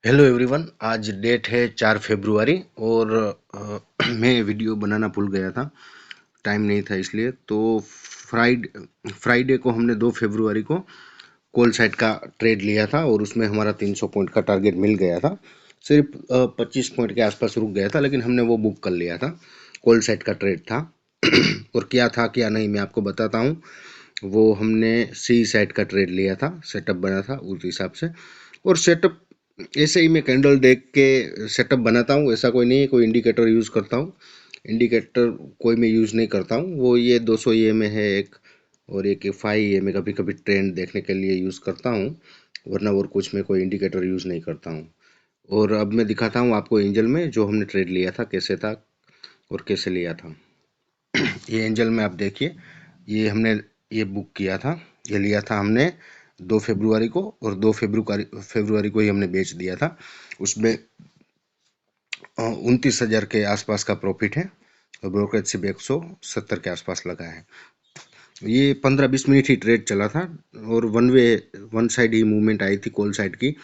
Hello everyone, आज date है 4 फरवरी और मैं वीडियो बनाना भूल गया था, टाइम नहीं था इसलिए। तो फ्राइडे को हमने 2 फरवरी को कॉल साइड का ट्रेड लिया था और उसमें हमारा 300 पॉइंट का टारगेट मिल गया था। सिर्फ 25 पॉइंट के आसपास रुक गया था, लेकिन हमने वो बुक कर लिया था। कॉल साइड का ट्रेड था। और क्या था क्या नहीं मैं आपको बताता हूँ। वो हमने सी साइड का ट्रेड लिया था, सेटअप बना था उस हिसाब से। और सेटअप ऐसे ही मैं कैंडल देख के सेटअप बनाता हूँ, ऐसा कोई नहीं है कोई इंडिकेटर यूज़ करता हूँ। इंडिकेटर कोई मैं यूज़ नहीं करता हूँ। वो ये 200 EMA है एक, और एक 5 EMA कभी कभी ट्रेंड देखने के लिए यूज़ करता हूँ, वरना और कुछ मैं कोई इंडिकेटर यूज़ नहीं करता हूँ। और अब मैं दिखाता हूँ आपको एंजल में जो हमने ट्रेड लिया था कैसे था और कैसे लिया था। ये एंजल में आप देखिए, ये हमने ये बुक किया था, ये लिया था हमने 2 फरवरी को, और 2 फरवरी को ही हमने बेच दिया था। उसमें 29,000 के आसपास का प्रॉफिट है और ब्रोकरेज से भी 170 के आसपास लगा है। ये 15-20 मिनट ही ट्रेड चला था और वन साइड ही मूवमेंट आई थी कॉल साइड की,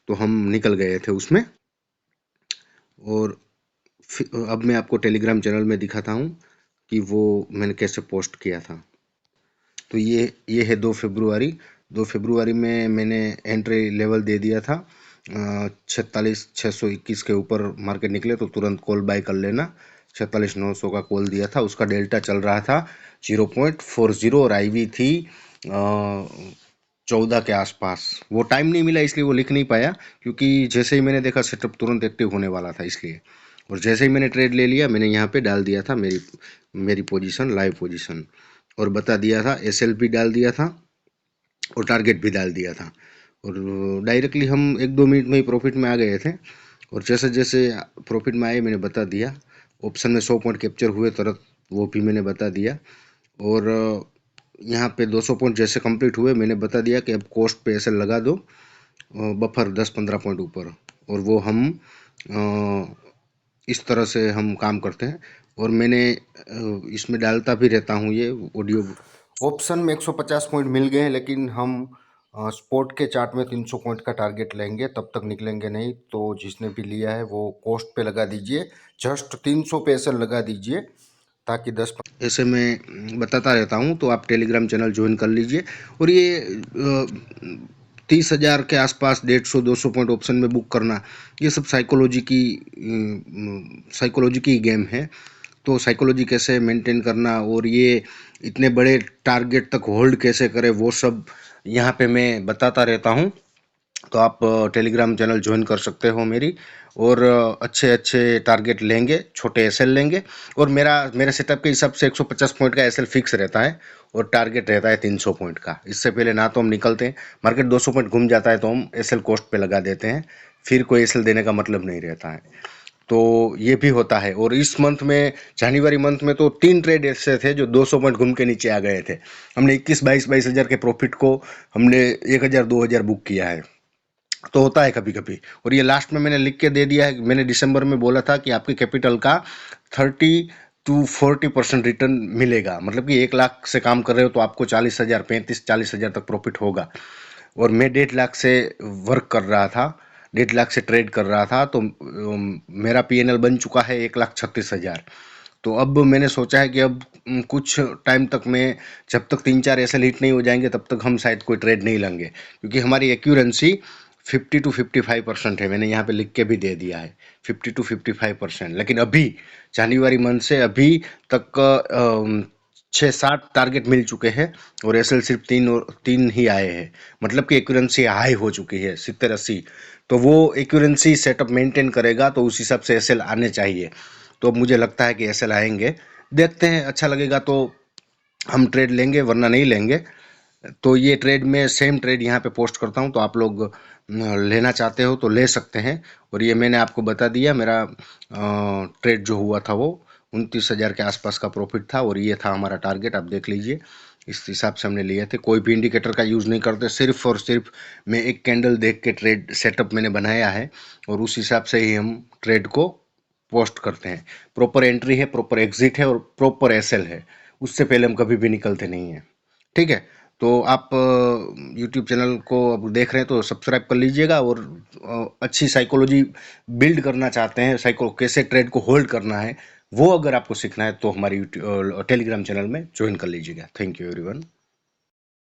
तो हम निकल गए थे उसमें। और अब मैं आपको टेलीग्राम चैनल में दिखाता हूँ कि वो मैंने कैसे पोस्ट किया था। तो ये है 2 फरवरी। 2 फरवरी में मैंने एंट्री लेवल दे दिया था 46,621 के ऊपर मार्केट निकले तो तुरंत कॉल बाय कर लेना। 46,900 का कॉल दिया था, उसका डेल्टा चल रहा था 0.40 और आईवी थी 14 के आसपास। वो टाइम नहीं मिला इसलिए वो लिख नहीं पाया, क्योंकि जैसे ही मैंने देखा सेटअप तुरंत एक्टिव होने वाला था इसलिए। और जैसे ही मैंने ट्रेड ले लिया, मैंने यहाँ पे डाल दिया था मेरी मेरी पोजीशन, लाइव पोजीशन, और बता दिया था, एसएल भी डाल दिया था और टारगेट भी डाल दिया था। और डायरेक्टली हम 1-2 मिनट में ही प्रॉफिट में आ गए थे। और जैसे जैसे प्रॉफिट में आए मैंने बता दिया। ऑप्शन में 100 पॉइंट कैप्चर हुए तुरंत, वो भी मैंने बता दिया। और यहाँ पे 200 पॉइंट जैसे कंप्लीट हुए मैंने बता दिया कि अब कॉस्ट पे ऐसे लगा दो बफर 10-15 पॉइंट ऊपर। और वो हम इस तरह से हम काम करते हैं। और मैंने इसमें डालता भी रहता हूँ ये ऑडियो। ऑप्शन में 150 पॉइंट मिल गए हैं, लेकिन हम स्पॉट के चार्ट में 300 पॉइंट का टारगेट लेंगे, तब तक निकलेंगे नहीं। तो जिसने भी लिया है वो कॉस्ट पे लगा दीजिए, जस्ट 300 पे ऐसे लगा दीजिए, ताकि 10 ऐसे मैं बताता रहता हूँ। तो आप टेलीग्राम चैनल ज्वाइन कर लीजिए। और ये 30,000 के आसपास 150-200 पॉइंट ऑप्शन में बुक करना, ये सब साइकोलॉजी की गेम है। तो साइकोलॉजी कैसे मेंटेन करना और ये इतने बड़े टारगेट तक होल्ड कैसे करें, वो सब यहाँ पे मैं बताता रहता हूँ। तो आप टेलीग्राम चैनल ज्वाइन कर सकते हो मेरी। और अच्छे अच्छे टारगेट लेंगे, छोटे एसएल लेंगे। और मेरे सेटअप के हिसाब से 150 पॉइंट का एसएल फिक्स रहता है और टारगेट रहता है 300 पॉइंट का। इससे पहले ना तो हम निकलते हैं, मार्केट 200 पॉइंट घूम जाता है तो हम एसएल कॉस्ट पे लगा देते हैं, फिर कोई एसएल देने का मतलब नहीं रहता है। तो ये भी होता है। और इस मंथ में, जनवरी मंथ में, तो 3 ट्रेड ऐसे थे जो 200 पॉइंट घूम के नीचे आ गए थे। हमने 21-22 हज़ार के प्रॉफिट को हमने 1,000-2,000 बुक किया है। तो होता है कभी कभी। और ये लास्ट में मैंने लिख के दे दिया है। मैंने दिसंबर में बोला था कि आपके कैपिटल का 30-40% रिटर्न मिलेगा, मतलब कि 1 लाख से काम कर रहे हो तो आपको 40,000, 35-40,000 तक प्रॉफिट होगा। और मैं 1.5 लाख से वर्क कर रहा था, 1.5 लाख से ट्रेड कर रहा था। तो मेरा पीएनएल बन चुका है 1,36,000। तो अब मैंने सोचा है कि अब कुछ टाइम तक मैं, जब तक 3-4 ऐसे हिट नहीं हो जाएंगे तब तक हम शायद कोई ट्रेड नहीं लेंगे, क्योंकि हमारी एक्यूरेंसी 50-55% है। मैंने यहाँ पे लिख के भी दे दिया है 50-55%। लेकिन अभी जनवरी मंथ से अभी तक 6-7 टारगेट मिल चुके हैं और एसएल सिर्फ 3 ही आए हैं। मतलब कि एक्यूरेंसी हाई हो चुकी है 70-80। तो वो एक्यूरेंसी सेटअप मेंटेन करेगा तो उस हिसाब से एसएल आने चाहिए। तो अब मुझे लगता है कि एसएल आएंगे, देखते हैं, अच्छा लगेगा तो हम ट्रेड लेंगे, वरना नहीं लेंगे। तो ये ट्रेड में सेम ट्रेड यहाँ पे पोस्ट करता हूँ, तो आप लोग लेना चाहते हो तो ले सकते हैं। और ये मैंने आपको बता दिया, मेरा ट्रेड जो हुआ था वो 29,000 के आसपास का प्रॉफिट था और ये था हमारा टारगेट। आप देख लीजिए, इस हिसाब से हमने लिए थे। कोई भी इंडिकेटर का यूज़ नहीं करते, सिर्फ और सिर्फ मैं एक कैंडल देख के ट्रेड सेटअप मैंने बनाया है और उस हिसाब से ही हम ट्रेड को पोस्ट करते हैं। प्रॉपर एंट्री है, प्रॉपर एग्जिट है और प्रॉपर एसएल है, उससे पहले हम कभी भी निकलते नहीं हैं। ठीक है। तो आप यूट्यूब चैनल को अब देख रहे हैं तो सब्सक्राइब कर लीजिएगा, और अच्छी साइकोलॉजी बिल्ड करना चाहते हैं, कैसे ट्रेड को होल्ड करना है, वो अगर आपको सीखना है तो हमारी टेलीग्राम चैनल में ज्वाइन कर लीजिएगा। Thank you everyone.